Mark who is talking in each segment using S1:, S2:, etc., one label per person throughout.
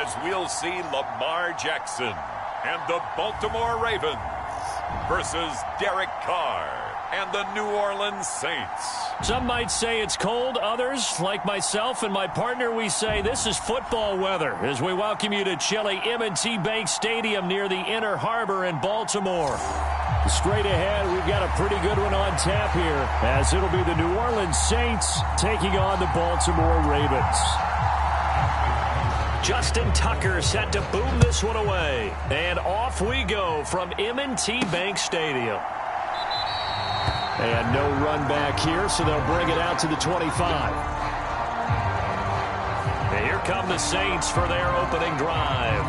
S1: as we'll see Lamar Jackson and the Baltimore Ravens versus Derek Carr and the New Orleans Saints.
S2: Some might say it's cold. Others, like myself and my partner, we say this is football weather as we welcome you to chilly M&T Bank Stadium near the Inner Harbor in Baltimore. Straight ahead, we've got a pretty good one on tap here as it'll be the New Orleans Saints taking on the Baltimore Ravens. Justin Tucker set to boom this one away. And off we go from M&T Bank Stadium. And no run back here, so they'll bring it out to the 25. And here come the Saints for their opening drive.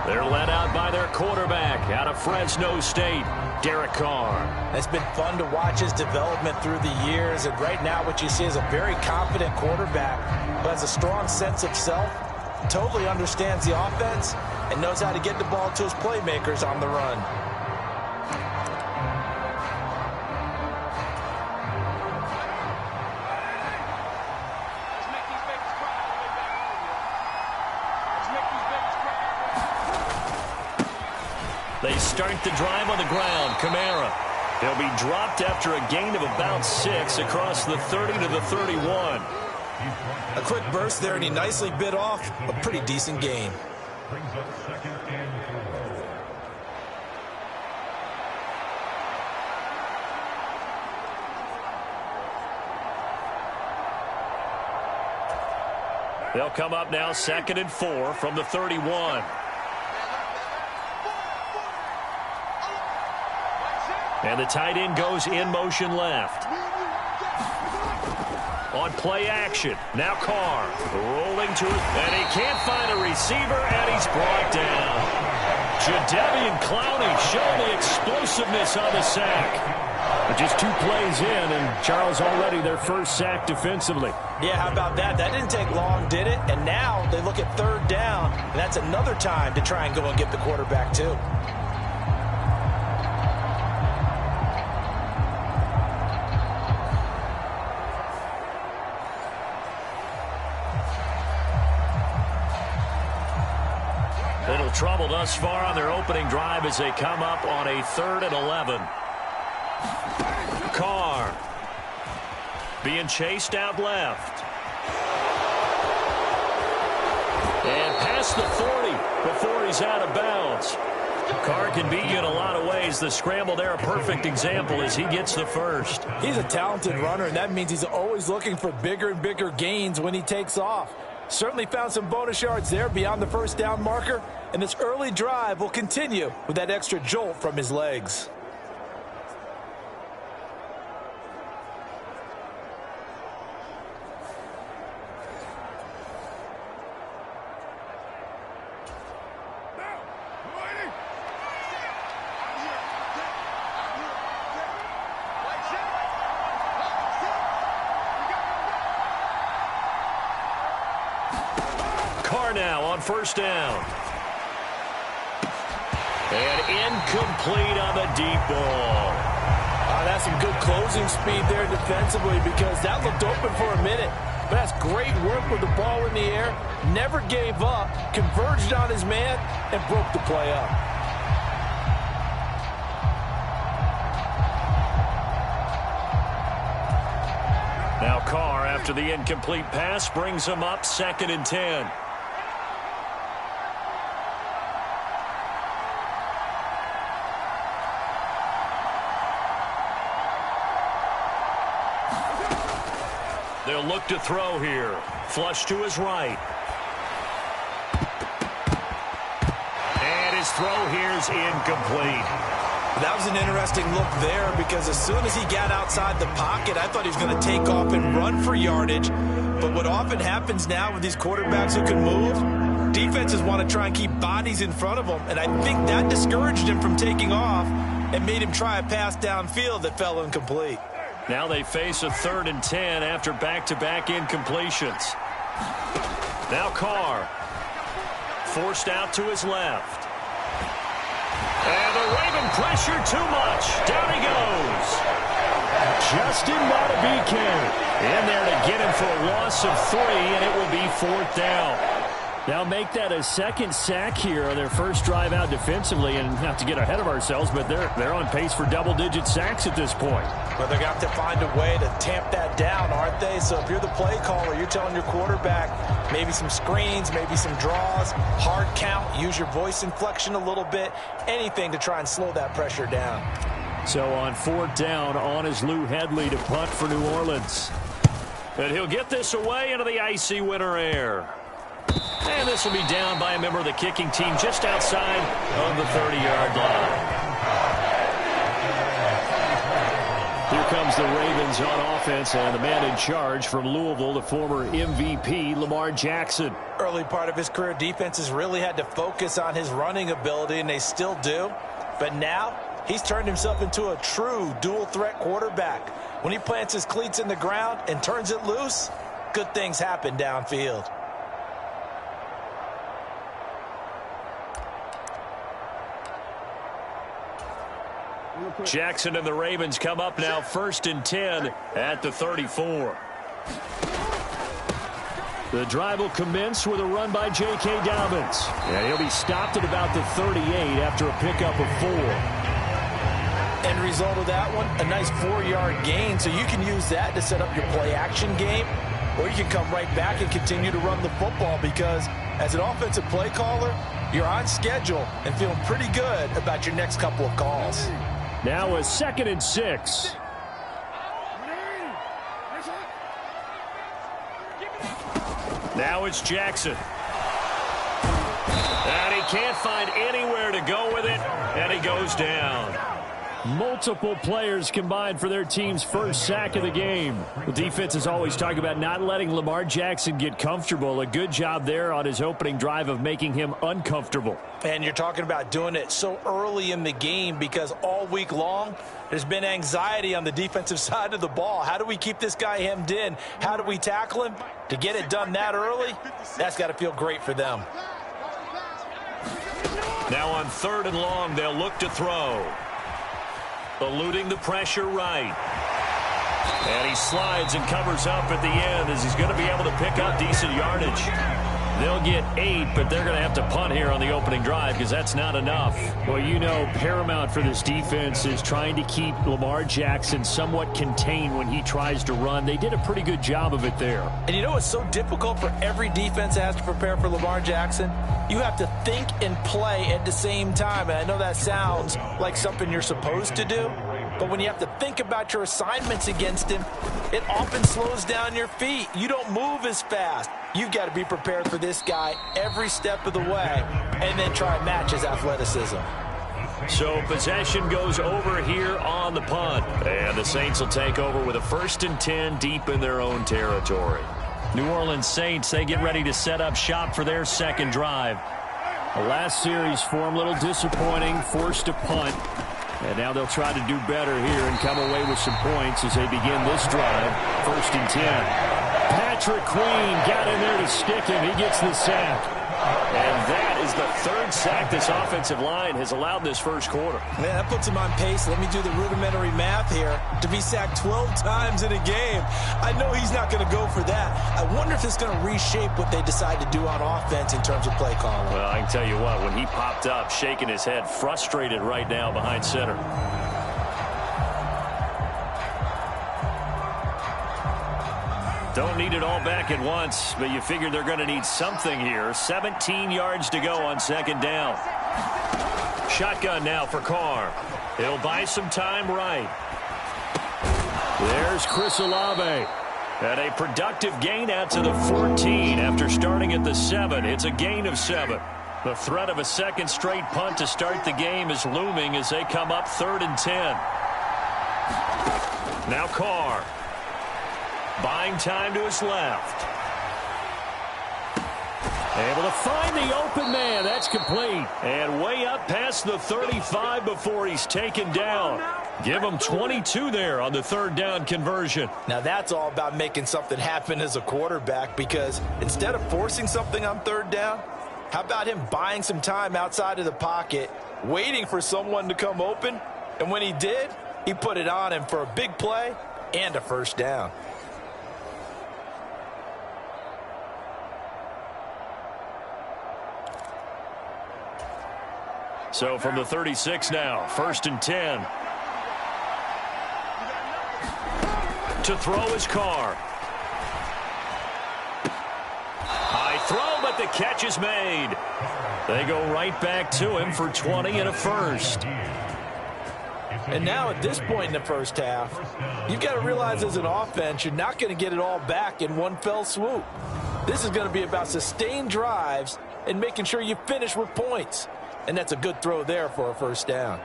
S2: They're led out by their quarterback out of Fresno State, Derek Carr.
S3: It's been fun to watch his development through the years, and right now what you see is a very confident quarterback who has a strong sense of self, totally understands the offense, and knows how to get the ball to his playmakers on the run.
S2: They start the drive on the ground. Kamara. He'll be dropped after a gain of about 6 across the 30 to the 31.
S3: A quick burst there, and he nicely bit off a pretty decent gain.
S2: They'll come up now 2nd and 4 from the 31. And the tight end goes in motion left. On play action. Now Carr rolling to it. And he can't find a receiver, and he's brought down. Jadeveon Clowney showing the explosiveness on the sack. But just 2 plays in, and Charles already their first sack defensively.
S3: Yeah, how about that? That didn't take long, did it? And now they look at 3rd down, and that's another time to try and go and get the quarterback too.
S2: Little trouble thus far on their opening drive as they come up on a 3rd and 11. Carr being chased out left. And past the 40 before he's out of bounds. Carr can beat you in a lot of ways. The scramble there, a perfect example as he gets the first.
S3: He's a talented runner, and that means he's always looking for bigger and bigger gains when he takes off. Certainly found some bonus yards there beyond the first down marker, and this early drive will continue with that extra jolt from his legs.
S2: Now on 1st down. And incomplete on the deep ball.
S3: That's some good closing speed there defensively because that looked open for a minute. But that's great work with the ball in the air. Never gave up, converged on his man, and broke the play up.
S2: Now Carr, after the incomplete pass, brings him up 2nd and 10. They'll look to throw here. Flush to his right. And his throw here is incomplete.
S3: That was an interesting look there because as soon as he got outside the pocket, I thought he was going to take off and run for yardage. But what often happens now with these quarterbacks who can move, defenses want to try and keep bodies in front of them. And I think that discouraged him from taking off and made him try a pass downfield that fell incomplete.
S2: Now they face a 3rd and 10 after back-to-back incompletions. Now Carr forced out to his left. And the Raven pressure too much. Down he goes. Justin Madubuike in there to get him for a loss of 3, and it will be 4th down. They'll make that a second sack here on their first drive out defensively, and not to get ahead of ourselves, but they're on pace for double-digit sacks at this point.
S3: But they're going to have to find a way to tamp that down, aren't they? So if you're the play caller, you're telling your quarterback maybe some screens, maybe some draws, hard count, use your voice inflection a little bit, anything to try and slow that pressure down.
S2: So on fourth down, on is Lou Hedley to punt for New Orleans. And he'll get this away into the icy winter air. And this will be down by a member of the kicking team just outside of the 30-yard line. Here comes the Ravens on offense, and the man in charge from Louisville, the former MVP, Lamar Jackson.
S3: Early part of his career, defenses really had to focus on his running ability, and they still do. But now he's turned himself into a true dual-threat quarterback. When he plants his cleats in the ground and turns it loose, good things happen downfield.
S2: Jackson and the Ravens come up now 1st and 10 at the 34. The drive will commence with a run by J.K. Dobbins. And he'll be stopped at about the 38 after a pickup of 4.
S3: End result of that one, a nice 4-yard gain, so you can use that to set up your play-action game, or you can come right back and continue to run the football because as an offensive play caller, you're on schedule and feeling pretty good about your next couple of calls.
S2: Now a 2nd and 6. Now it's Jackson. And he can't find anywhere to go with it, and he goes down. Multiple players combined for their team's first sack of the game. The defense is always talking about not letting Lamar Jackson get comfortable. A good job there on his opening drive of making him uncomfortable.
S3: And you're talking about doing it so early in the game because all week long there's been anxiety on the defensive side of the ball. How do we keep this guy hemmed in? How do we tackle him? To get it done that early, that's got to feel great for them.
S2: Now on 3rd and long, they'll look to throw. Eluding the pressure right. And he slides and covers up at the end as he's going to be able to pick up decent yardage. They'll get 8, but they're going to have to punt here on the opening drive because that's not enough. Well, you know, paramount for this defense is trying to keep Lamar Jackson somewhat contained when he tries to run. They did a pretty good job of it there.
S3: And you know it's so difficult for every defense that has to prepare for Lamar Jackson? You have to think and play at the same time. And I know that sounds like something you're supposed to do, but when you have to think about your assignments against him, it often slows down your feet. You don't move as fast. You've got to be prepared for this guy every step of the way and then try and match his athleticism.
S2: So possession goes over here on the punt. And the Saints will take over with a 1st and 10 deep in their own territory. New Orleans Saints, they get ready to set up shop for their second drive. The last series for them, a little disappointing, forced to punt. And now they'll try to do better here and come away with some points as they begin this drive. 1st and 10. Patrick Queen got in there to stick him. He gets the sack. And that is the 3rd sack this offensive line has allowed this first quarter.
S3: Man, that puts him on pace. Let me do the rudimentary math here. To be sacked 12 times in a game. I know he's not going to go for that. I wonder if it's going to reshape what they decide to do on offense in terms of play calling.
S2: Well, I can tell you what, when he popped up, shaking his head, frustrated right now behind center. Don't need it all back at once, but you figure they're going to need something here. 17 yards to go on 2nd down. Shotgun now for Carr. He'll buy some time right. There's Chris Olave. And a productive gain out to the 14 after starting at the 7. It's a gain of 7. The threat of a second straight punt to start the game is looming as they come up 3rd and 10. Now Carr. Buying time to his left. Able to find the open man. That's complete. And way up past the 35 before he's taken down. Give him 22 there on the 3rd down conversion.
S3: Now that's all about making something happen as a quarterback because instead of forcing something on 3rd down, how about him buying some time outside of the pocket, waiting for someone to come open, and when he did, he put it on him for a big play and a 1st down.
S2: So from the 36 now, 1st and 10. To throw his Carr. High throw, but the catch is made. They go right back to him for 20 and a first.
S3: And now at this point in the first half, you've got to realize as an offense, you're not going to get it all back in one fell swoop. This is going to be about sustained drives and making sure you finish with points. And that's a good throw there for a first down.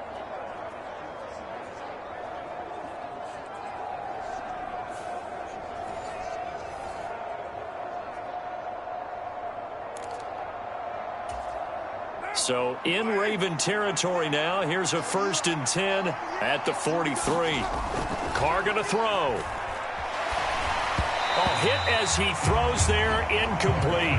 S2: So in Raven territory now. Here's a 1st and 10 at the 43. Carr going to throw. A hit as he throws there, incomplete.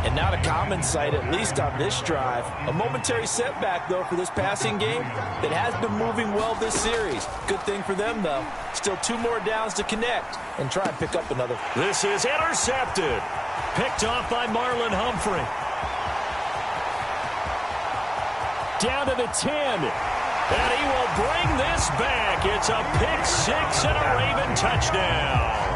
S3: And not a common sight, at least on this drive. A momentary setback, though, for this passing game that has been moving well this series. Good thing for them, though. Still 2 more downs to connect and try and pick up another.
S2: This is intercepted. Picked off by Marlon Humphrey. Down to the 10. And he will bring this back. It's a pick 6 and a Raven touchdown.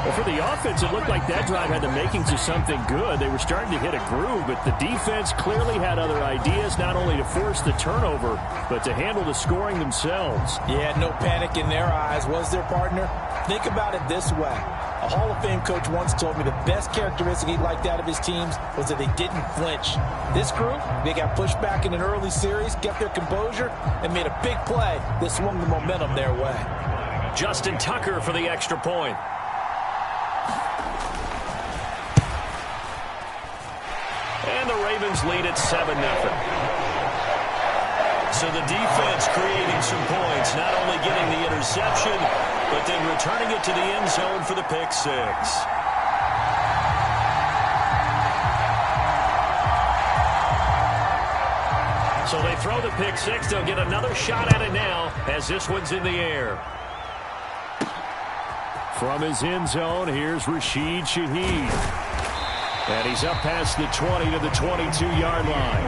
S4: Well, for the offense, it looked like that drive had the makings of something good. They were starting to hit a groove, but the defense clearly had other ideas, not only to force the turnover, but to handle the scoring themselves.
S3: Yeah, no panic in their eyes, was their partner? Think about it this way. A Hall of Fame coach once told me the best characteristic he liked out of his teams was that they didn't flinch. This group, they got pushed back in an early series, kept their composure, and made a big play that swung the momentum their way.
S2: Justin Tucker for the extra point. And the Ravens lead at 7-0. So the defense creating some points, not only getting the interception, but then returning it to the end zone for the pick 6. So they throw the pick 6. They'll get another shot at it now as this one's in the air.
S4: From his end zone, here's Rashid Shaheed. And he's up past the 20 to the 22-yard line.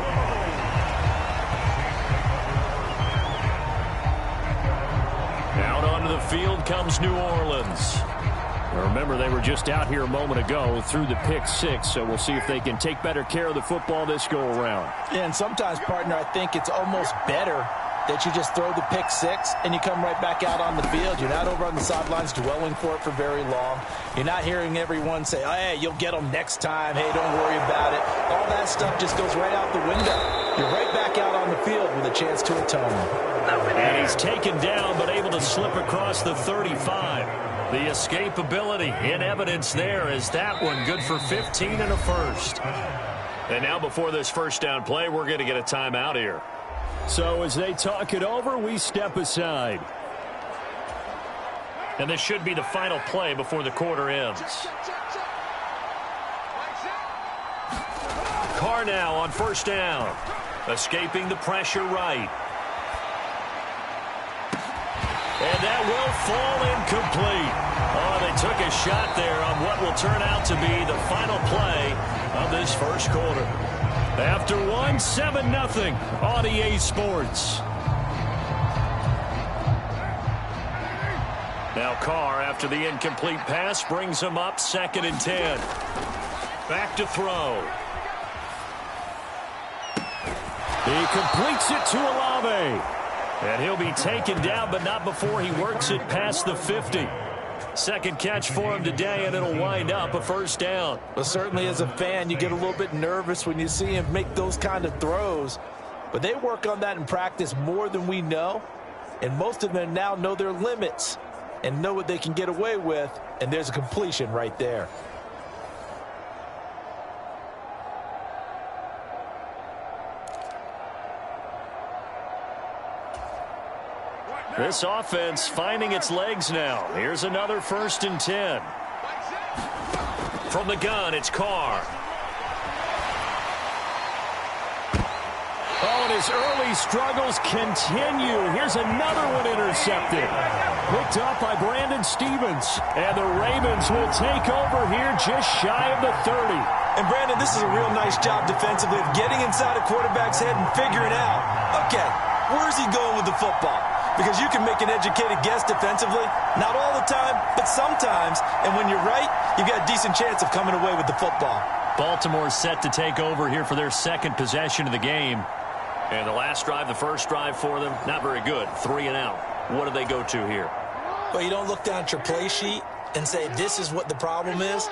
S2: Out onto the field comes New Orleans.
S4: Now remember, they were just out here a moment ago through the pick 6, so we'll see if they can take better care of the football this go-around.
S3: Yeah, and sometimes, partner, I think it's almost better that you just throw the pick 6 and you come right back out on the field. You're not over on the sidelines dwelling for it for very long. You're not hearing everyone say, oh, hey, you'll get them next time. Hey, don't worry about it. All that stuff just goes right out the window. You're right back out on the field with a chance to atone.
S2: And he's taken down but able to slip across the 35. The escapability in evidence there as that one good for 15 and a first. And now before this first down play, we're going to get a timeout here.
S4: So as they talk it over, we step aside.
S2: And this should be the final play before the quarter ends. Carr now on first down. Escaping the pressure right. And that will fall incomplete. Oh, they took a shot there on what will turn out to be the final play of this first quarter. After 7-0 on EA Sports. Now Carr, after the incomplete pass, brings him up 2nd and 10. Back to throw.
S4: He completes it to Olave.
S2: And he'll be taken down, but not before he works it past the 50. Second catch for him today, and it'll wind up a first down.
S3: Well, certainly as a fan, you get a little bit nervous when you see him make those kind of throws. But they work on that in practice more than we know. And most of them now know their limits and know what they can get away with. And there's a completion right there.
S2: This offense finding its legs now. Here's another 1st and 10. From the gun, it's Carr.
S4: Oh, and his early struggles continue. Here's another one intercepted. Picked up by Brandon Stevens. And the Ravens will take over here just shy of the 30.
S3: And Brandon, this is a real nice job defensively of getting inside a quarterback's head and figuring out, okay, where's he going with the football? Because you can make an educated guess defensively, not all the time, but sometimes. And when you're right, you've got a decent chance of coming away with the football.
S2: Baltimore set to take over here for their second possession of the game. And the last drive, the first drive for them, not very good. 3 and out. What do they go to here?
S3: Well, you don't look down at your play sheet and say, this is what the problem is.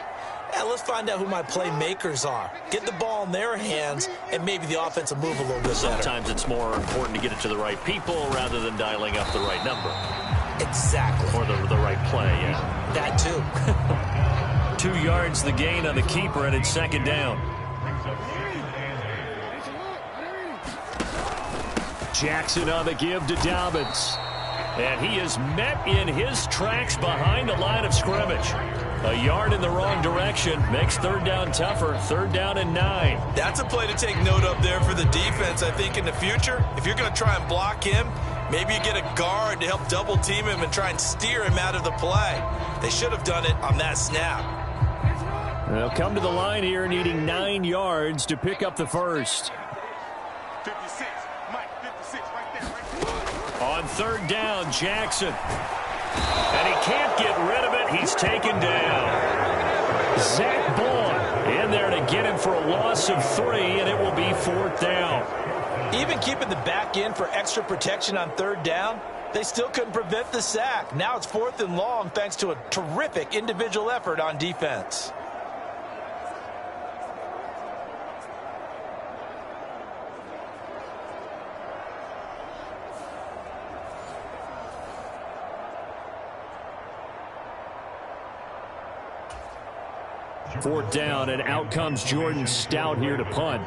S3: Yeah, let's find out who my playmakers are. Get the ball in their hands, and maybe the offense will move a little bit better.
S2: Sometimes it's more important to get it to the right people rather than dialing up the right number.
S3: Exactly.
S2: Or the right play, yeah.
S3: That too.
S2: 2 yards the gain on the keeper, and it's second down.
S4: Jackson on the give to Dobbins.
S2: And he is met in his tracks behind the line of scrimmage. A yard in the wrong direction makes third down tougher. 3rd down and 9.
S3: That's a play to take note of there for the defense, I think, in the future. If you're going to try and block him, maybe you get a guard to help double team him and try and steer him out of the play. They should have done it on that snap.
S4: They'll come to the line here needing 9 yards to pick up the first.
S5: 56, Mike, 56, right there.
S2: On 3rd down, Jackson. And he can't get rid of it. He's taken down. Zach Bond in there to get him for a loss of 3, and it will be 4th down.
S3: Even keeping the back end for extra protection on 3rd down, they still couldn't prevent the sack. Now it's 4th and long thanks to a terrific individual effort on defense.
S4: Fourth down, and out comes Jordan Stout here to punt.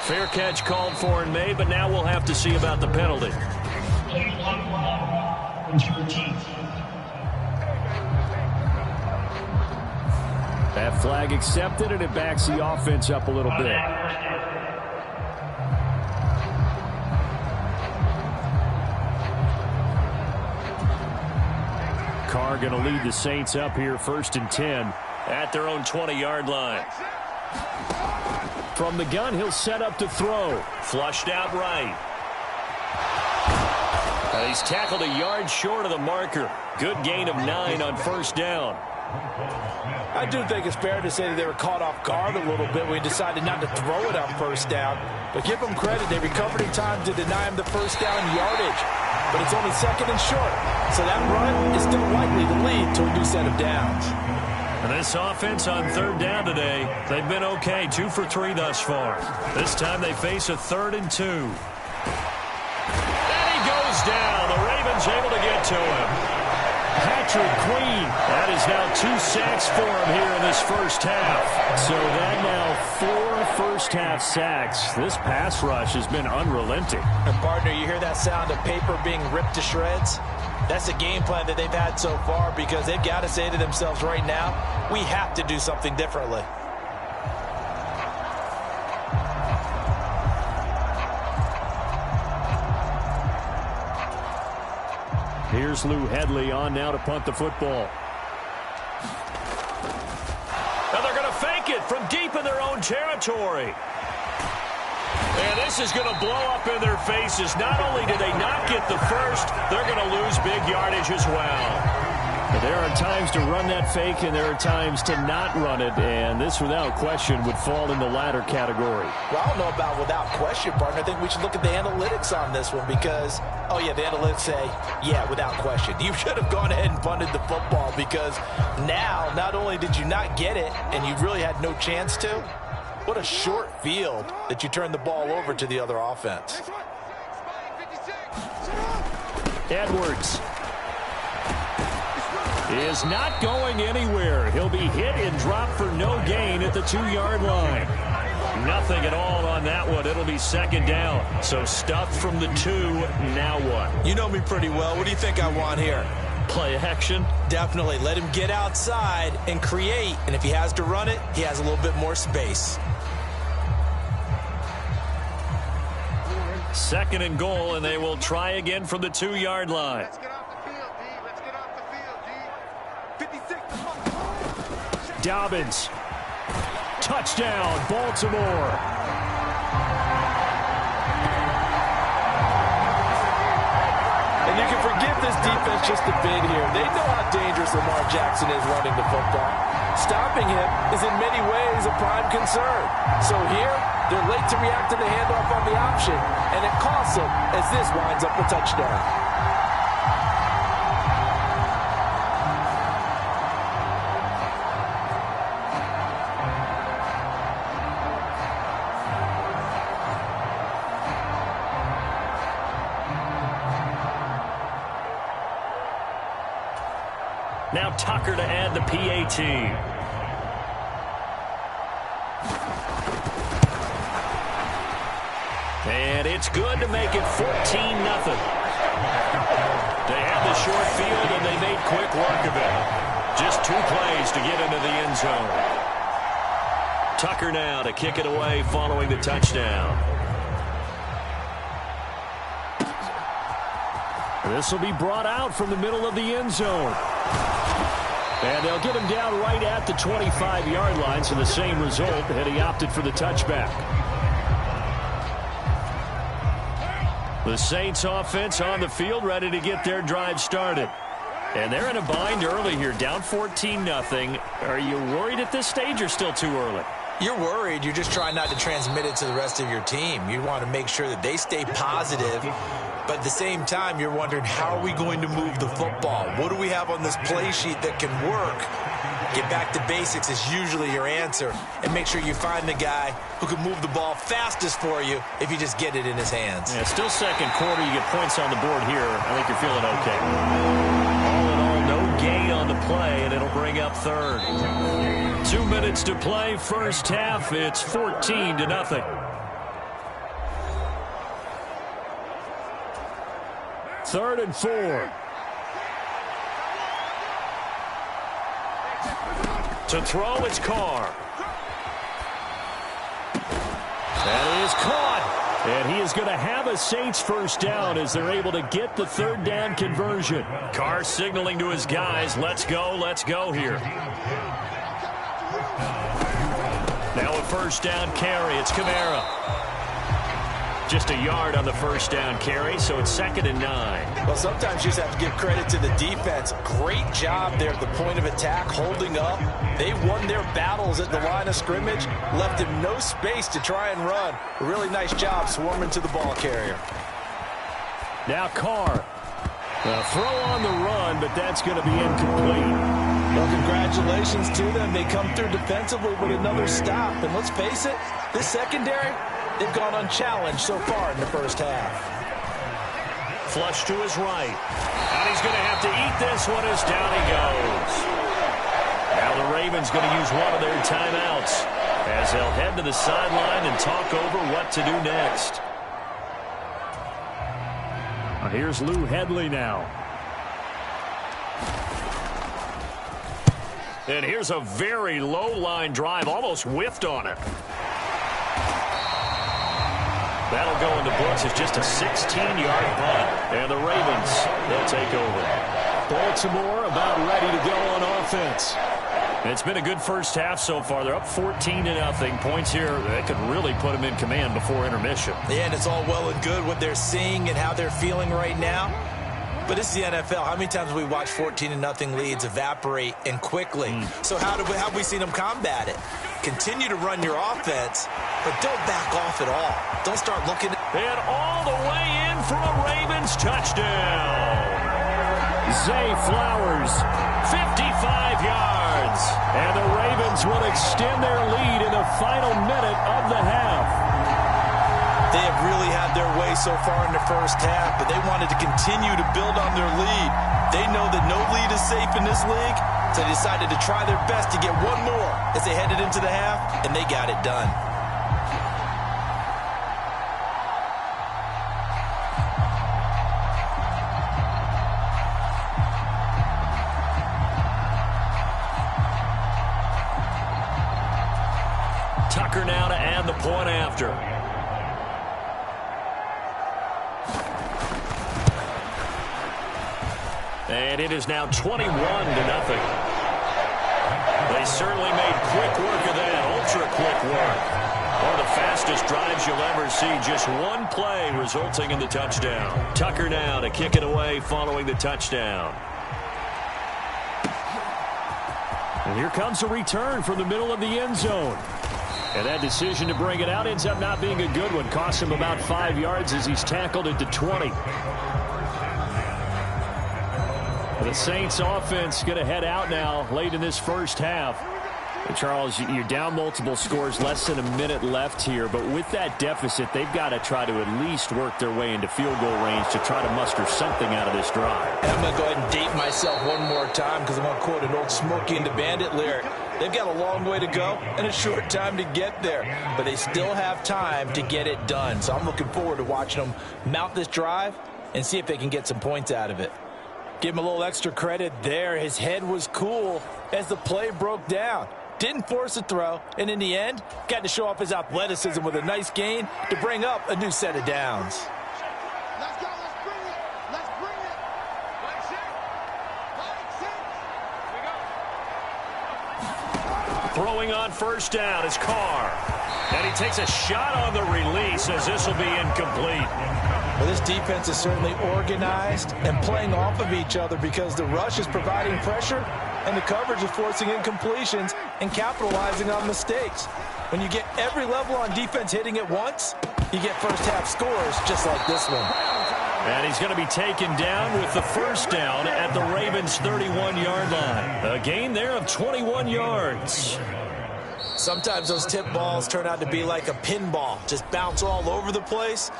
S2: Fair catch called for and made, but now we'll have to see about the penalty.
S4: That flag accepted, and it backs the offense up a little bit. Carr going to lead the Saints up here 1st and 10.
S2: At their own 20-yard line.
S4: From the gun, he'll set up to throw.
S2: Flushed out right. He's tackled a yard short of the marker. Good gain of 9 on 1st down.
S3: I do think it's fair to say that they were caught off guard a little bit when he decided not to throw it on 1st down. But give them credit. They recovered in time to deny him the 1st down yardage. But it's only 2nd and short. So that run is still likely to lead to a new set of downs.
S2: And this offense on 3rd down today, they've been okay. 2 for 3 thus far. This time they face a 3rd and 2. And he goes down. The Ravens able to get to him.
S4: Patrick Queen.
S2: That is now 2 sacks for him here in this first half.
S4: So that now 4 first-half sacks. This pass rush has been unrelenting.
S3: And partner, you hear that sound of paper being ripped to shreds? That's the game plan that they've had so far, because they've got to say to themselves right now, we have to do something differently.
S4: Here's Lou Hedley on now to punt the football.
S2: Now they're going to fake it from deep in their own territory. And this is going to blow up in their faces. Not only do they not get the first, they're going to lose big yardage as well.
S4: There are times to run that fake, and there are times to not run it, and this, without question, would fall in the latter category.
S3: Well, I don't know about without question, partner. I think we should look at the analytics on this one because, oh, yeah, the analytics say, yeah, without question. You should have gone ahead and punted the football because now, not only did you not get it, and you really had no chance to, what a short field that you turned the ball over to the other offense.
S2: Edwards is not going anywhere. He'll be hit and dropped for no gain at the 2-yard line. Nothing at all on that one. It'll be 2nd down. So stuffed from the 2. Now what?
S3: You know me pretty well. What do you think I want here?
S2: Play action?
S3: Definitely. Let him get outside and create. And if he has to run it, he has a little bit more space.
S2: 2nd and goal, and they will try again from the 2-yard line.
S5: Let's get off the field, D. Let's get off the field, D. 56.
S4: Dobbins. Touchdown, Baltimore.
S3: And you can forgive this defense just a bit here. They know how dangerous Lamar Jackson is running the football. Stopping him is in many ways a prime concern. So here, they're late to react to the handoff on the option, and it costs them as this winds up a touchdown.
S2: Now Tucker to add the PAT. And it's good to make it 14-0. They had the short field, and they made quick work of it. Just 2 plays to get into the end zone. Tucker now to kick it away following the touchdown.
S4: This will be brought out from the middle of the end zone. And they'll get him down right at the 25-yard line, so the same result, and he opted for the touchback. The Saints offense on the field, ready to get their drive started. And they're in a bind early here, down 14-0. Are you worried at this stage or still too early?
S3: You're worried. You're just trying not to transmit it to the rest of your team. You want to make sure that they stay positive. But at the same time, you're wondering, how are we going to move the football? What do we have on this play sheet that can work? Get back to basics is usually your answer. And make sure you find the guy who can move the ball fastest for you if you just get it in his hands.
S2: Yeah, still 2nd quarter. You get points on the board here. I think you're feeling okay. All in all, no gain on the play, and it'll bring up 3rd. 2 minutes to play, first half. It's 14-0.
S4: 3rd and 4.
S2: To throw, it's Carr. That is caught.
S4: And he is going to have a Saints first down as they're able to get the 3rd down conversion.
S2: Carr signaling to his guys, let's go here. Now a first down carry. It's Kamara. Just a yard on the first down carry, so it's 2nd and 9.
S3: Well, sometimes you just have to give credit to the defense. Great job there at the point of attack, holding up. They won their battles at the line of scrimmage, left him no space to try and run. A really nice job swarming to the ball carrier.
S4: Now Carr. A throw on the run, but that's going to be incomplete.
S3: Well, congratulations to them. They come through defensively with another stop. And let's face it, this secondary, they've gone unchallenged so far in the first half.
S2: Flush to his right. And he's going to have to eat this one as down he goes. Now the Ravens going to use one of their timeouts as they'll head to the sideline and talk over what to do next.
S4: Here's Lou Hedley now.
S2: And here's a very low-line drive, almost whiffed on it. That'll go into books as just a 16-yard punt. And the Ravens, they'll take over.
S4: Baltimore about ready to go on offense.
S2: It's been a good first half so far. They're up 14-0. Points here that could really put them in command before intermission.
S3: Yeah, and it's all well and good what they're seeing and how they're feeling right now. But this is the NFL. How many times have we watched 14-0 leads evaporate and quickly? So how have we seen them combat it? Continue to run your offense, but don't back off at all. Don't start looking.
S2: And all the way in for a Ravens touchdown.
S4: Zay Flowers,
S2: 55 yards.
S4: And the Ravens will extend their lead in the final minute of the half.
S3: They have really had their way so far in the first half, but they wanted to continue to build on their lead. They know that no lead is safe in this league, so they decided to try their best to get one more as they headed into the half, and they got it done.
S2: Tucker now to add the point after. And it is now 21-0. They certainly made quick work of that, ultra-quick work. One of the fastest drives you'll ever see. Just one play resulting in the touchdown. Tucker now to kick it away following the touchdown. And here comes a return from the middle of the end zone. And that decision to bring it out ends up not being a good one. Costs him about 5 yards as he's tackled at the 20. The Saints offense going to head out now late in this first half. And Charles, you're down multiple scores, less than a minute left here. But with that deficit, they've got to try to at least work their way into field goal range to try to muster something out of this drive.
S3: And I'm going to go ahead and date myself one more time because I'm going to quote an old Smokey and the Bandit lyric. They've got a long way to go and a short time to get there. But they still have time to get it done. So I'm looking forward to watching them mount this drive and see if they can get some points out of it. Give him a little extra credit there. His head was cool as the play broke down. Didn't force a throw, and in the end, got to show off his athleticism with a nice gain to bring up a new set of downs.
S5: Let's go. Let's bring it. Let's bring it. Play six. Play six. We go.
S2: Throwing on first down is Carr. And he takes a shot on the release as this will be incomplete.
S3: Well, this defense is certainly organized and playing off of each other because the rush is providing pressure and the coverage is forcing incompletions and capitalizing on mistakes. When you get every level on defense hitting at once, you get first-half scores just like this one.
S2: And he's going to be taken down with the first down at the Ravens' 31-yard line. A gain there of 21 yards.
S3: Sometimes those tip balls turn out to be like a pinball, just bounce all over the place.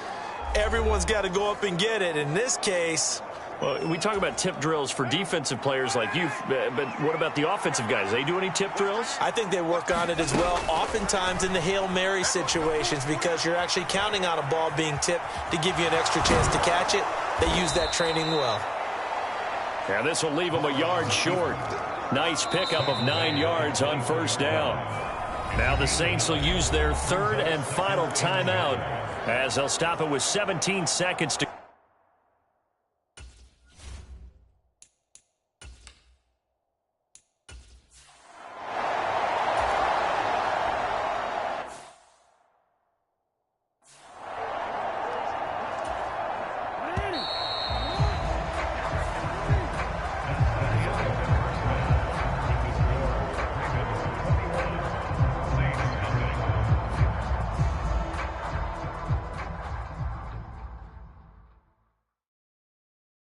S3: Everyone's got to go up and get it. In this case,
S2: well, we talk about tip drills for defensive players like you, but what about the offensive guys? They do any tip drills?
S3: I think they work on it as well, oftentimes in the Hail Mary situations because you're actually counting on a ball being tipped to give you an extra chance to catch it. They use that training well.
S2: Yeah, this will leave them a yard short. Nice pickup of 9 yards on first down. Now the Saints will use their third and final timeout as they'll stop it with 17 seconds to.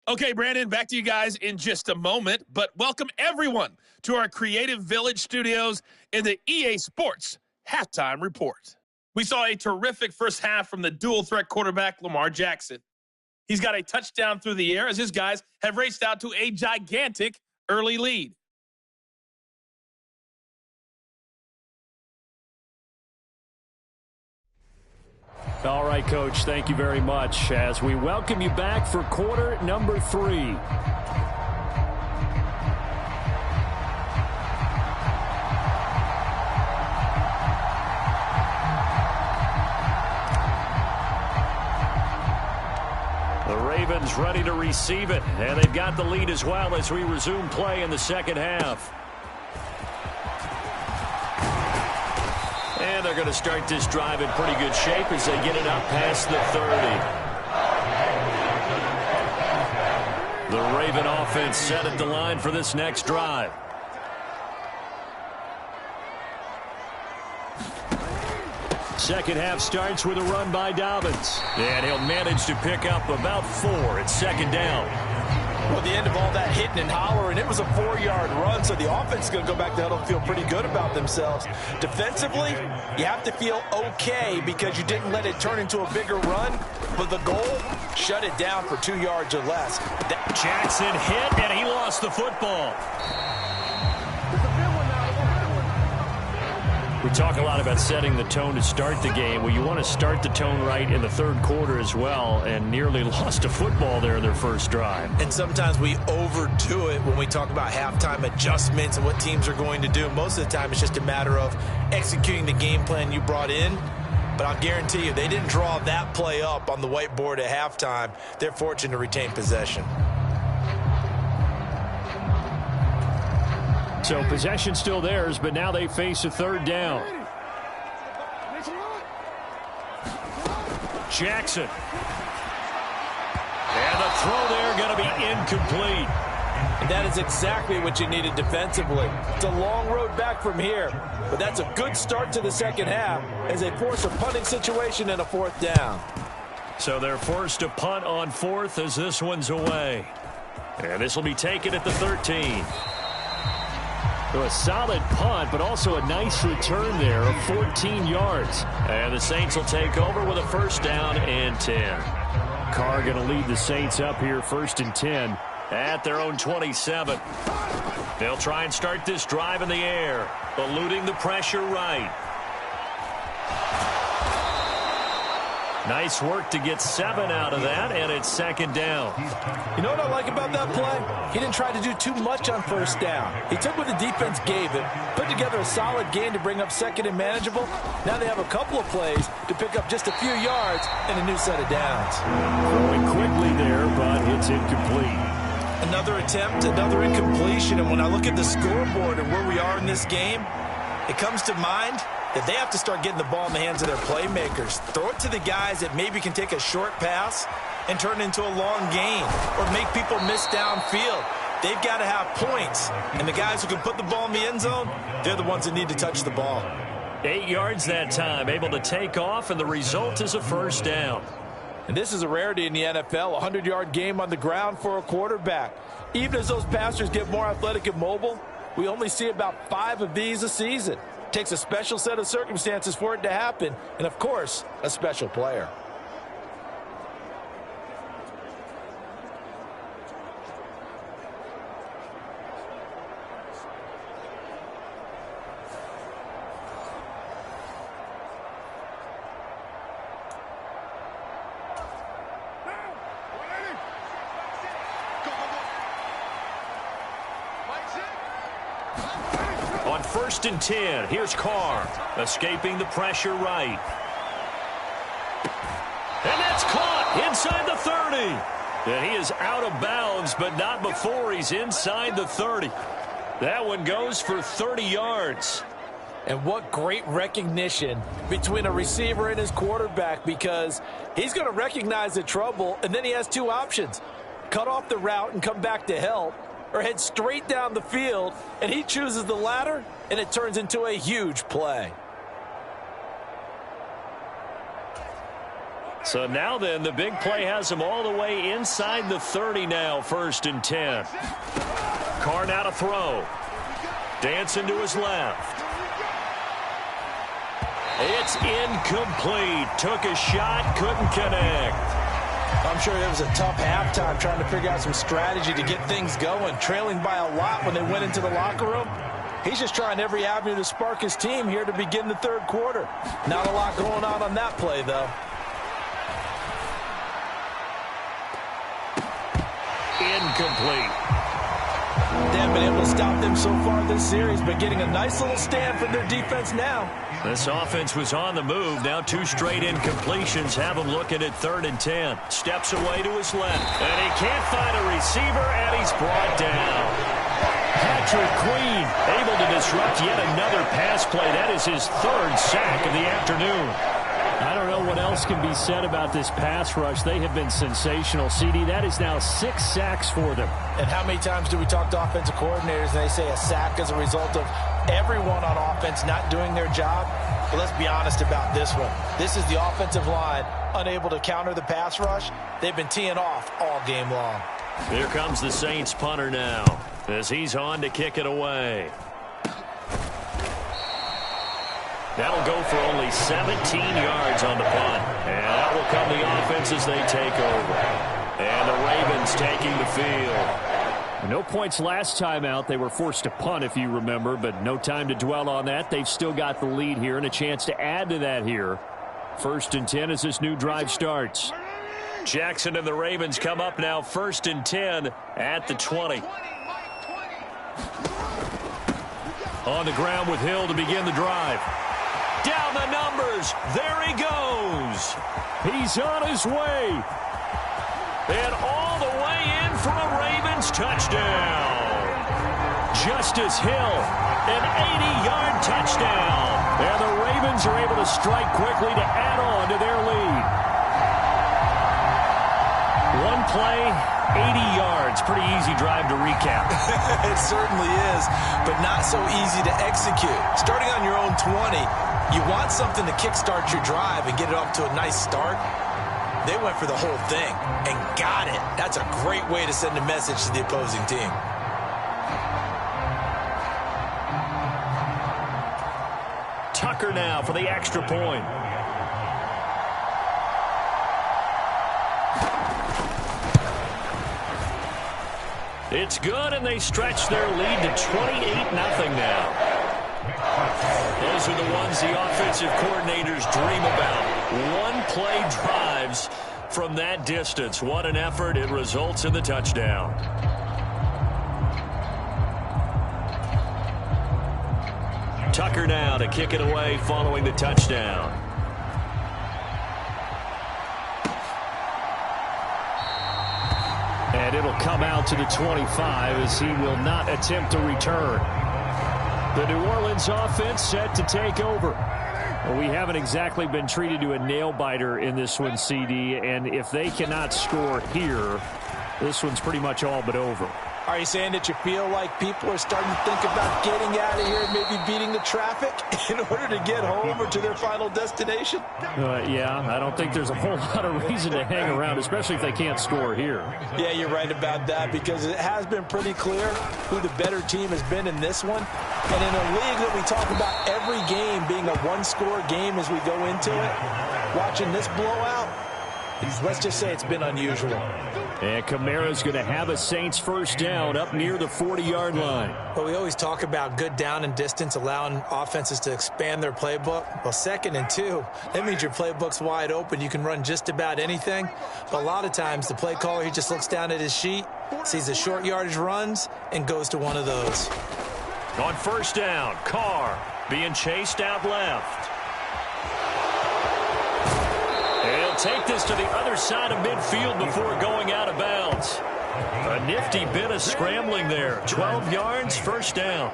S6: Okay, Brandon, back to you guys in just a moment, but welcome everyone to our Creative Village studios in the EA Sports Halftime Report. We saw a terrific first half from the dual-threat quarterback, Lamar Jackson. He's got a touchdown through the air as his guys have raced out to a gigantic early lead.
S2: All right, Coach, thank you very much as we welcome you back for quarter number 3. The Ravens ready to receive it, and they've got the lead as well as we resume play in the second half. And they're going to start this drive in pretty good shape as they get it up past the 30. The Raven offense set at the line for this next drive. Second half starts with a run by Dobbins. And he'll manage to pick up about 4 at second down.
S3: Well, the end of all that hitting and hollering, it was a 4-yard run, so the offense is going to go back to huddle and feel pretty good about themselves. Defensively, you have to feel okay because you didn't let it turn into a bigger run, but the goal, shut it down for 2 yards or less.
S2: Jackson hit, and he lost the football. We talk a lot about setting the tone to start the game. Well, you want to start the tone right in the third quarter as well, and nearly lost a football there in their first drive.
S3: And sometimes we overdo it when we talk about halftime adjustments and what teams are going to do. Most of the time, it's just a matter of executing the game plan you brought in. But I'll guarantee you, they didn't draw that play up on the whiteboard at halftime. They're fortunate to retain possession.
S2: So possession still theirs, but now they face a third down. Jackson. And the throw there going to be incomplete.
S3: And that is exactly what you needed defensively. It's a long road back from here, but that's a good start to the second half as they force a punting situation and a fourth down.
S2: So they're forced to punt on fourth as this one's away. And this will be taken at the 13. So a solid punt, but also a nice return there of 14 yards. And the Saints will take over with a first down and 10. Carr going to lead the Saints up here first and 10 at their own 27. They'll try and start this drive in the air, eluding the pressure right. Nice work to get 7 out of that, and it's second down.
S3: You know what I like about that play? He didn't try to do too much on first down. He took what the defense gave him, put together a solid gain to bring up second and manageable. Now they have a couple of plays to pick up just a few yards and a new set of downs.
S2: Throwing quickly there, but it's incomplete.
S3: Another attempt, another incompletion, and when I look at the scoreboard and where we are in this game, it comes to mind that they have to start getting the ball in the hands of their playmakers. Throw it to the guys that maybe can take a short pass and turn it into a long gain or make people miss downfield. They've got to have points, and the guys who can put the ball in the end zone, they're the ones that need to touch the ball.
S2: 8 yards that time, able to take off, and the result is a first down.
S3: And this is a rarity in the NFL, a 100-yard game on the ground for a quarterback. Even as those passers get more athletic and mobile, we only see about 5 of these a season. It takes a special set of circumstances for it to happen, and of course, a special player.
S2: On first and 10, here's Carr, escaping the pressure right. And that's caught inside the 30. And he is out of bounds, but not before he's inside the 30. That one goes for 30 yards.
S3: And what great recognition between a receiver and his quarterback, because he's going to recognize the trouble, and then he has 2 options. Cut off the route and come back to help, or head straight down the field, and he chooses the latter, and it turns into a huge play.
S2: So now then, the big play has him all the way inside the 30 now, first and 10. Carr now to throw. Dancing to his left. It's incomplete. Took a shot, couldn't connect.
S3: I'm sure there was a tough halftime trying to figure out some strategy to get things going, trailing by a lot when they went into the locker room. He's just trying every avenue to spark his team here to begin the third quarter. Not a lot going on that play, though.
S2: Incomplete.
S3: They haven't been able to stop them so far this series, but getting a nice little stand from their defense now.
S2: This offense was on the move. Now 2 straight incompletions have him looking at third and 10. Steps away to his left. And he can't find a receiver, and he's brought down. Patrick Queen able to disrupt yet another pass play. That is his 3rd sack of the afternoon. I don't know what else can be said about this pass rush. They have been sensational, CD. That is now 6 sacks for them.
S3: And how many times do we talk to offensive coordinators and they say a sack as a result of everyone on offense not doing their job? But let's be honest about this one. This is the offensive line unable to counter the pass rush. They've been teeing off all game long.
S2: Here comes the Saints punter now as he's on to kick it away. That'll go for only 17 yards on the punt. And that will come the offense as they take over. And the Ravens taking the field. No points last time out. They were forced to punt, if you remember, but no time to dwell on that. They've still got the lead here and a chance to add to that here. First and 10 as this new drive starts. Jackson and the Ravens come up now first and 10 at the 20. On the ground with Hill to begin the drive. Down the numbers. There he goes. He's on his way. And all the way in for a Ravens touchdown. Justice Hill, an 80-yard touchdown. And the Ravens are able to strike quickly to add on to their lead. One play, 80 yards. Pretty easy drive to recap.
S3: It certainly is, but not so easy to execute. Starting on your own 20, you want something to kickstart your drive and get it off to a nice start. They went for the whole thing and got it. That's a great way to send a message to the opposing team.
S2: Tucker now for the extra point. It's good, and they stretch their lead to 28-0 now. Those are the ones the offensive coordinators dream about. One-play drives from that distance. What an effort. It results in the touchdown. Tucker now to kick it away following the touchdown. And it'll come out to the 25 as he will not attempt to return. The New Orleans offense set to take over. Well, we haven't exactly been treated to a nail-biter in this one, CD, and if they cannot score here, this one's pretty much all but over.
S3: Are you saying that you feel like people are starting to think about getting out of here and maybe beating the traffic in order to get home or to their final destination?
S2: Yeah, I don't think there's a whole lot of reason to hang around, especially if they can't score here.
S3: Yeah, you're right about that because it has been pretty clear who the better team has been in this one. And in a league that we talk about every game being a one-score game as we go into it, watching this blowout, let's just say it's been unusual.
S2: And Kamara's going to have a Saints first down up near the 40-yard line.
S3: But we always talk about good down and distance, allowing offenses to expand their playbook. Well, 2nd and 2, that means your playbook's wide open. You can run just about anything. But a lot of times, the play caller, he just looks down at his sheet, sees the short yardage runs, and goes to one of those.
S2: On first down, Carr being chased out left. He'll take this to the other side of midfield before going out of bounds. A nifty bit of scrambling there. 12 yards, first down.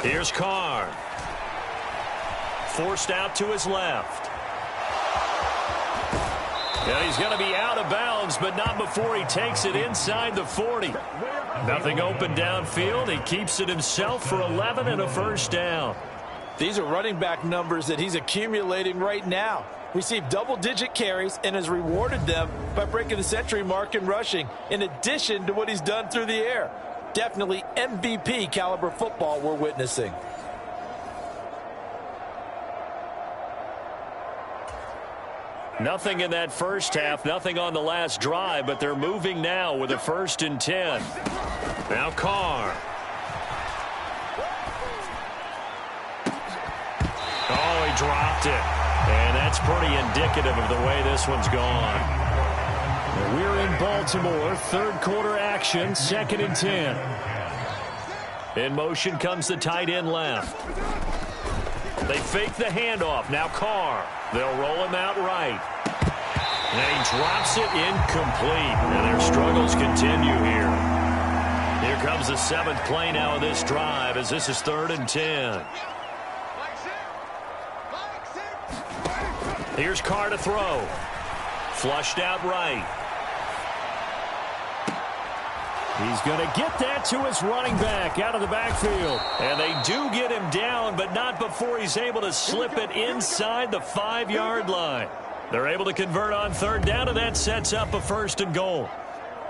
S2: Here's Carr. Forced out to his left. Yeah, he's going to be out of bounds, but not before he takes it inside the 40. Nothing open downfield. He keeps it himself for 11 and a first down.
S3: These are running back numbers that he's accumulating right now. Received double-digit carries and has rewarded them by breaking the century mark in rushing, in addition to what he's done through the air. Definitely MVP caliber football we're witnessing.
S2: Nothing in that first half, nothing on the last drive, but they're moving now with a 1st and 10. Now Carr. Oh, he dropped it. And that's pretty indicative of the way this one's gone. We're in Baltimore, 3rd quarter action, 2nd and 10. In motion comes the tight end left. They fake the handoff. Now Carr. They'll roll him out right. And he drops it incomplete. And their struggles continue here. Here comes the 7th play now of this drive as this is 3rd and 10. Here's Carr to throw. Flushed out right. He's going to get that to his running back out of the backfield. And they do get him down, but not before he's able to slip it inside the 5-yard line. They're able to convert on 3rd down, and that sets up a 1st and goal.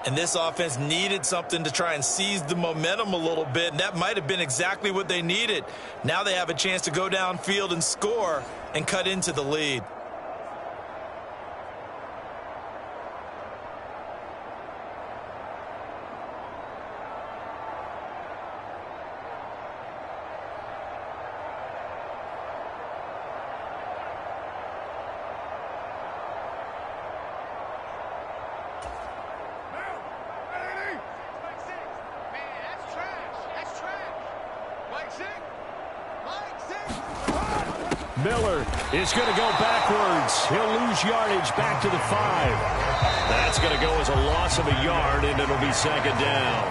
S3: And this offense needed something to try and seize the momentum a little bit, and that might have been exactly what they needed. Now they have a chance to go downfield and score and cut into the lead.
S2: Miller is going to go backwards. He'll lose yardage back to the 5. That's going to go as a loss of a yard, and it'll be second down.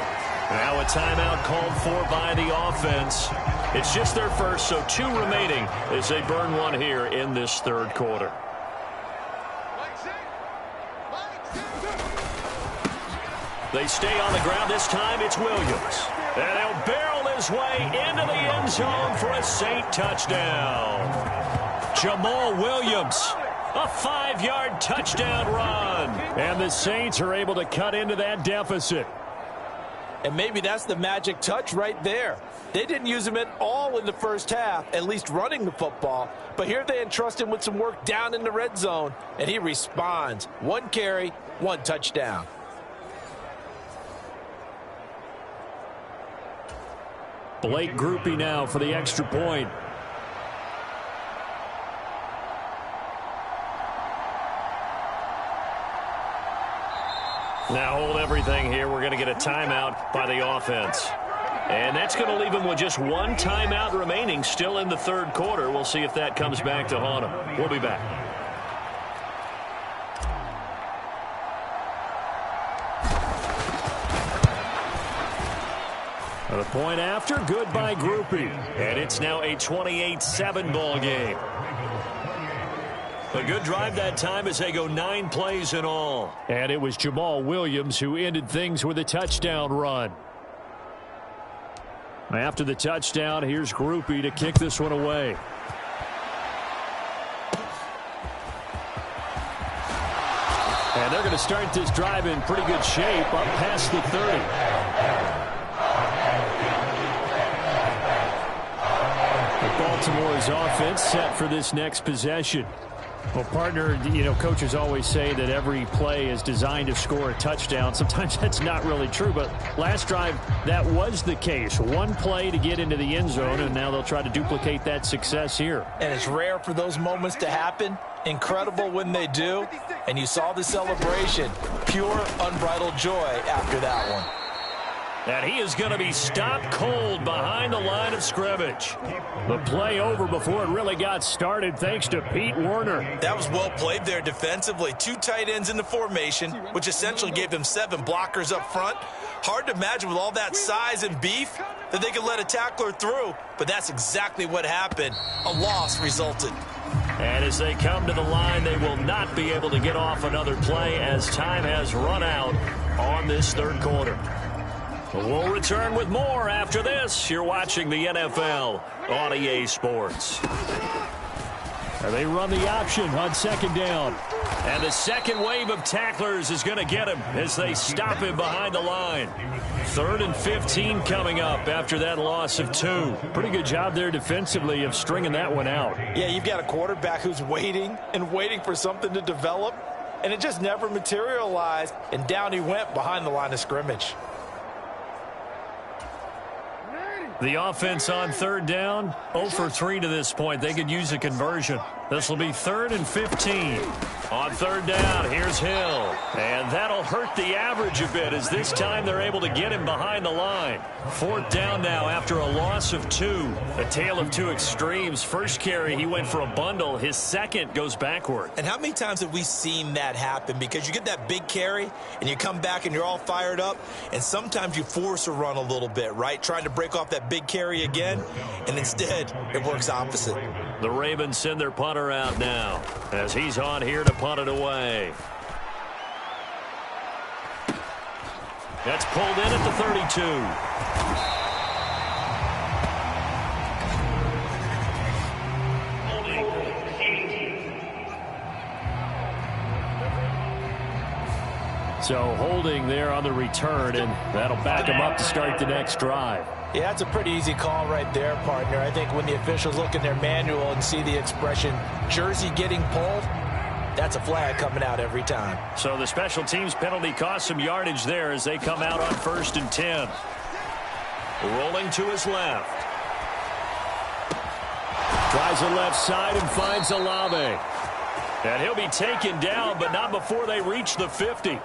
S2: Now a timeout called for by the offense. It's just their first, so 2 remaining as they burn one here in this third quarter. They stay on the ground. This time it's Williams. And he'll barrel his way into the end zone for a Saint touchdown. Jamal Williams, a 5-yard touchdown run. And the Saints are able to cut into that deficit.
S3: And maybe that's the magic touch right there. They didn't use him at all in the first half, at least running the football. But here they entrust him with some work down in the red zone, and he responds. 1 carry, 1 touchdown.
S2: Blake Groupie now for the extra point. Now hold everything here. We're going to get a timeout by the offense. And that's going to leave them with just 1 timeout remaining still in the third quarter. We'll see if that comes back to haunt them. We'll be back. The point after, good by Groupie. And it's now a 28-7 ball game. A good drive that time as they go 9 plays in all. And it was Jamal Williams who ended things with a touchdown run. After the touchdown, here's Groupie to kick this one away. And they're going to start this drive in pretty good shape up past the 30. Baltimore's offense set for this next possession. Well, partner, coaches always say that every play is designed to score a touchdown. Sometimes that's not really true, but last drive, that was the case. 1 play to get into the end zone, and now they'll try to duplicate that success here.
S3: And it's rare for those moments to happen. Incredible when they do. And you saw the celebration. Pure, unbridled joy after that one.
S2: And he is going to be stopped cold behind the line of scrimmage. The play over before it really got started thanks to Pete Werner.
S3: That was well played there defensively. 2 tight ends in the formation, which essentially gave them 7 blockers up front. Hard to imagine with all that size and beef that they could let a tackler through, but that's exactly what happened. A loss resulted.
S2: And as they come to the line, they will not be able to get off another play as time has run out on this third quarter. We'll return with more after this. You're watching the NFL on EA Sports. And they run the option on second down. And the second wave of tacklers is going to get him as they stop him behind the line. 3rd and 15 coming up after that loss of 2. Pretty good job there defensively of stringing that one out.
S3: Yeah, you've got a quarterback who's waiting and waiting for something to develop, and it just never materialized, and down he went behind the line of scrimmage.
S2: The offense on third down, 0 for 3 to this point. They could use a conversion. This will be 3rd and 15. On third down, here's Hill. And that'll hurt the average a bit as this time they're able to get him behind the line. 4th down now after a loss of 2. A tale of 2 extremes. First carry, he went for a bundle. His second goes backward.
S3: And how many times have we seen that happen? Because you get that big carry, and you come back and you're all fired up, and sometimes you force a run a little bit, right? Trying to break off that big carry again, and instead it works opposite.
S2: The Ravens send their punter out now as he's on here to punt it away. That's pulled in at the 32. So holding there on the return, and that'll back him up to start the next drive.
S3: Yeah, that's a pretty easy call right there, partner. I think when the officials look in their manual and see the expression, jersey getting pulled, that's a flag coming out every time.
S2: So the special teams penalty cost some yardage there as they come out on 1st and 10. Rolling to his left. Tries the left side and finds Olave. And he'll be taken down, but not before they reach the 50.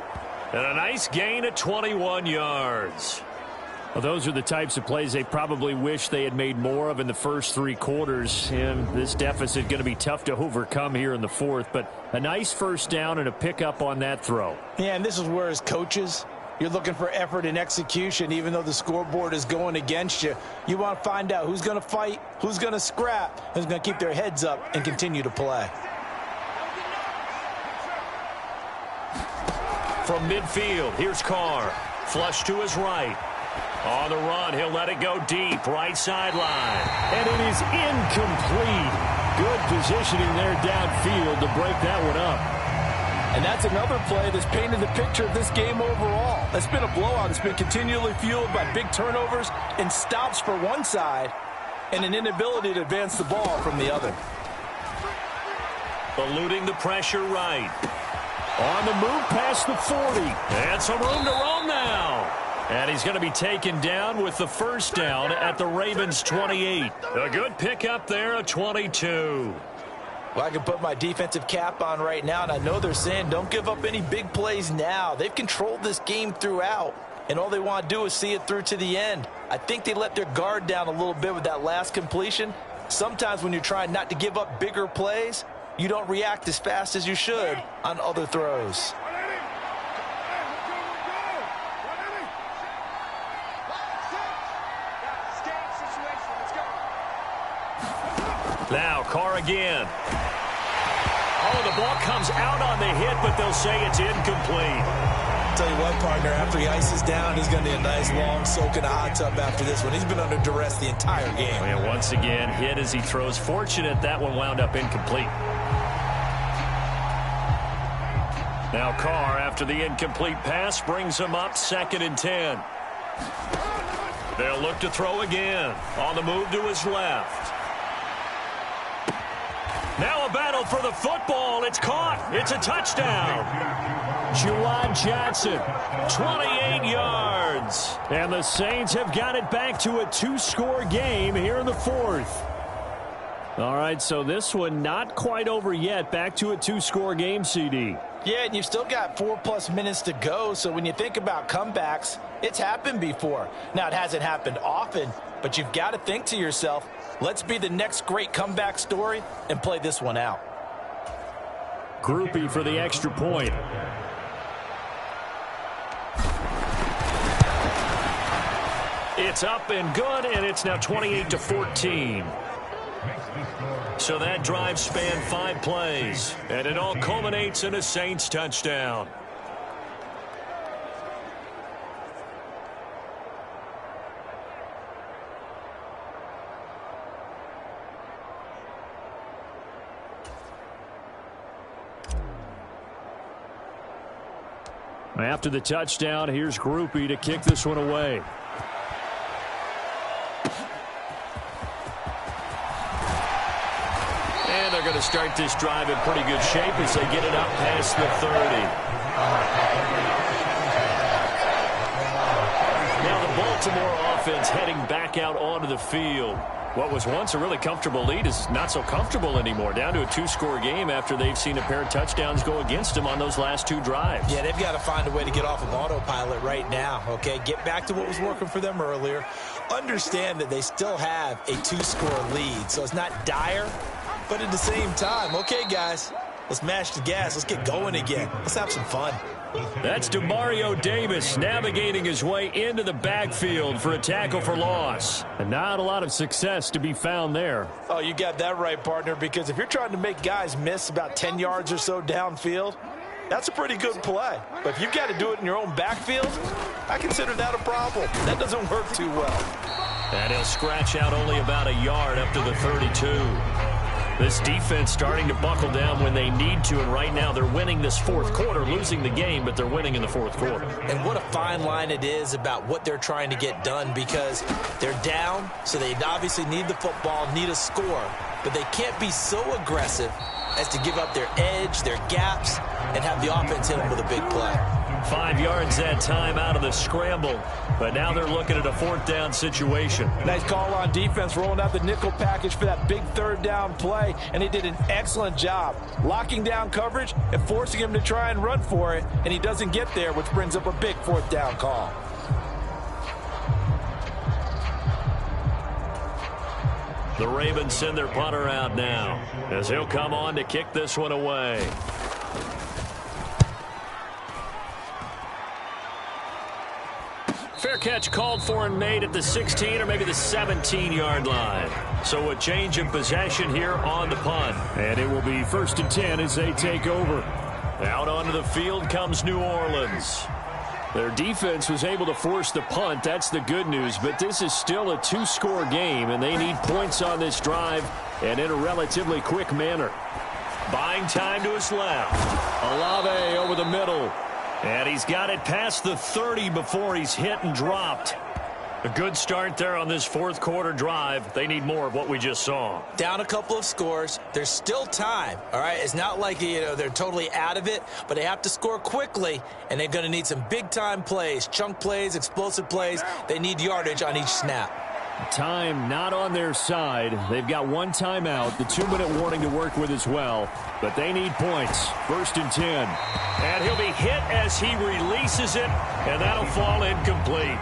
S2: And a nice gain at 21 yards. Well, those are the types of plays they probably wish they had made more of in the first 3 quarters. And this deficit going to be tough to overcome here in the fourth. But a nice first down and a pickup on that throw.
S3: Yeah, and this is where as coaches, you're looking for effort and execution. Even though the scoreboard is going against you, you want to find out who's going to fight, who's going to scrap, who's going to keep their heads up and continue to play.
S2: From midfield, here's Carr. Flush to his right. On the run, he'll let it go deep, right sideline. And it is incomplete. Good positioning there downfield to break that one up.
S3: And that's another play that's painted the picture of this game overall. It's been a blowout. It's been continually fueled by big turnovers and stops for one side and an inability to advance the ball from the other.
S2: Eluding the pressure right. On the move past the 40. And some room to roam now. And he's going to be taken down with the first down at the Ravens' 28. A good pickup there, a 22.
S3: Well, I can put my defensive cap on right now, and I know they're saying don't give up any big plays now. They've controlled this game throughout, and all they want to do is see it through to the end. I think they let their guard down a little bit with that last completion. Sometimes when you're trying not to give up bigger plays, you don't react as fast as you should on other throws.
S2: Now, Carr again. Oh, the ball comes out on the hit, but they'll say it's incomplete.
S3: Tell you what, partner, after he ices down, he's going to need a nice long soak in a hot tub after this one. He's been under duress the entire game.
S2: And once again, hit as he throws. Fortunate that one wound up incomplete. Now Carr, after the incomplete pass, brings him up 2nd and 10. They'll look to throw again. On the move to his left. Now a battle for the football. It's caught. It's a touchdown. Juwan Johnson, 28 yards. And the Saints have got it back to a 2-score game here in the fourth. All right, so this one not quite over yet. Back to a 2-score game, CD.
S3: Yeah, and you've still got 4+ minutes to go, so when you think about comebacks, it's happened before. Now, it hasn't happened often, but you've got to think to yourself, let's be the next great comeback story and play this one out.
S2: Groupie for the extra point. It's up and good, and it's now 28-14. So that drive spanned 5 plays, and it all culminates in a Saints touchdown. After the touchdown, here's Groupie to kick this one away. And they're going to start this drive in pretty good shape as they get it up past the 30. Now the Baltimore offense heading back out onto the field. What was once a really comfortable lead is not so comfortable anymore. Down to a 2-score game after they've seen a pair of touchdowns go against them on those last 2 drives.
S3: Yeah, they've got to find a way to get off of autopilot right now, okay? Get back to what was working for them earlier. Understand that they still have a 2-score lead, so it's not dire, but at the same time, okay, guys, let's mash the gas. Let's get going again. Let's have some fun.
S2: That's Demario Davis navigating his way into the backfield for a tackle for loss. And not a lot of success to be found there.
S3: Oh, you got that right, partner, because if you're trying to make guys miss about 10 yards or so downfield, that's a pretty good play. But if you've got to do it in your own backfield, I consider that a problem. That doesn't work too well.
S2: And he'll scratch out only about a yard up to the 32. This defense starting to buckle down when they need to, and right now they're winning this fourth quarter, losing the game, but they're winning in the fourth quarter.
S3: And what a fine line it is about what they're trying to get done, because they're down, so they obviously need the football, need a score, but they can't be so aggressive as to give up their edge, their gaps, and have the offense hit them with a big play.
S2: 5 yards that time out of the scramble, but now they're looking at a 4th down situation.
S3: Nice call on defense, rolling out the nickel package for that big 3rd down play, and he did an excellent job locking down coverage and forcing him to try and run for it, and he doesn't get there, which brings up a big 4th down call.
S2: The Ravens send their punter out now as he'll come on to kick this one away. Fair catch called for and made at the 16 or maybe the 17-yard line. So a change of possession here on the punt.
S4: And it will be 1st and 10 as they take over.
S2: Out onto the field comes New Orleans.
S4: Their defense was able to force the punt. That's the good news. But this is still a 2-score game, and they need points on this drive and in a relatively quick manner.
S2: Buying time to his left.
S4: Olave over the middle.
S2: And he's got it past the 30 before he's hit and dropped. A good start there on this fourth quarter drive. They need more of what we just saw.
S3: Down a couple of scores. There's still time, all right? It's not like, they're totally out of it, but they have to score quickly, and they're going to need some big-time plays, chunk plays, explosive plays. They need yardage on each snap.
S4: Time not on their side. They've got one timeout, the 2-minute warning to work with as well, but they need points. 1st and 10.
S2: And he'll be hit as he releases it, and that'll fall incomplete.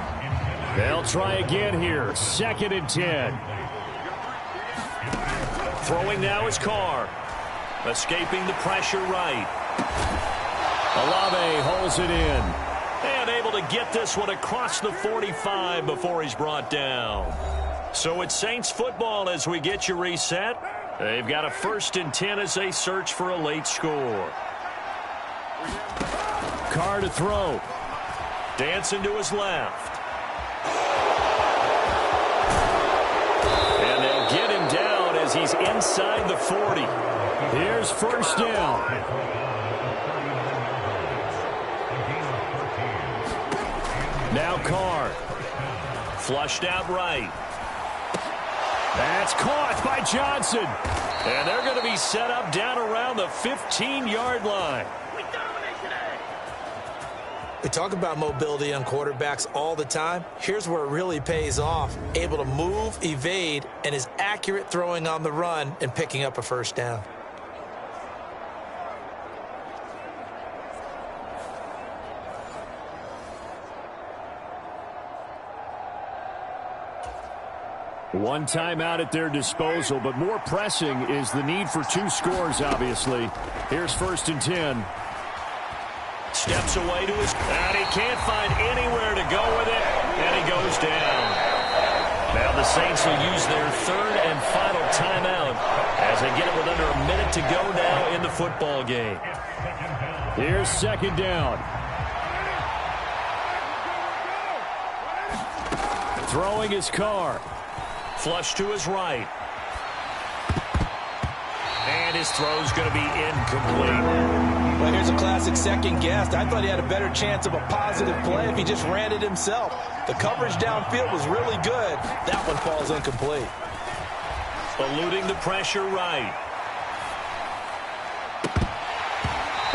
S4: They'll try again here. 2nd and 10.
S2: Throwing now is Carr. Escaping the pressure right.
S4: Olave holds it in.
S2: And able to get this one across the 45 before he's brought down. So it's Saints football as we get you reset. They've got a 1st and 10 as they search for a late score.
S4: Carr to throw.
S2: Dancing to his left. And they'll get him down as he's inside the 40.
S4: Here's 1st down. Now Carr.
S2: Flushed out right.
S4: That's caught by Johnson.
S2: And they're going to be set up down around the 15-yard line.
S3: We talk about mobility on quarterbacks all the time. Here's where it really pays off. Able to move, evade, and is accurate throwing on the run and picking up a 1st down.
S4: One timeout at their disposal, but more pressing is the need for 2 scores, obviously. Here's 1st and 10.
S2: Steps away to his... And he can't find anywhere to go with it, and he goes down. Now the Saints will use their 3rd and final timeout as they get it with under a minute to go now in the football game.
S4: Here's 2nd down. Throwing his Carr.
S2: Flush to his right. And his throw's going to be incomplete.
S3: Well, here's a classic second guess. I thought he had a better chance of a positive play if he just ran it himself. The coverage downfield was really good. That one falls incomplete.
S2: Eluding the pressure right.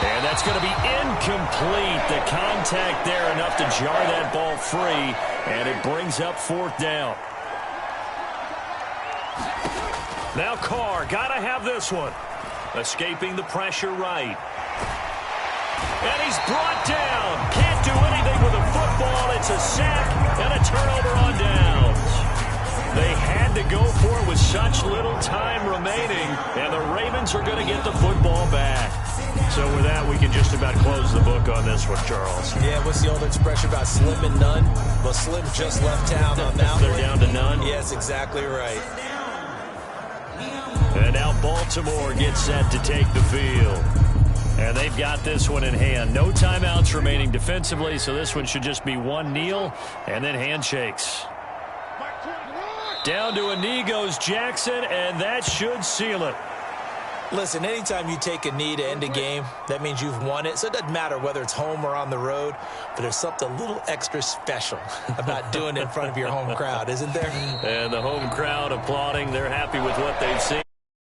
S2: And that's going to be incomplete. The contact there enough to jar that ball free. And it brings up 4th down. Now Carr, got to have this one. Escaping the pressure right. And he's brought down. Can't do anything with the football. It's a sack and a turnover on downs. They had to go for it with such little time remaining, and the Ravens are going to get the football back. So with that, we can just about close the book on this one, Charles.
S3: Yeah, what's the old expression about slim and none? Well, Slim just left town on that one.
S2: They're down to none?
S3: Yes, exactly right.
S2: And now Baltimore gets set to take the field. And they've got this one in hand. No timeouts remaining defensively, so this one should just be one kneel and then handshakes. Down to a knee goes Jackson, and that should seal it.
S3: Listen, anytime you take a knee to end a game, that means you've won it. So it doesn't matter whether it's home or on the road, but there's something a little extra special about doing it in front of your home crowd, isn't there?
S2: And the home crowd applauding. They're happy with what they've seen.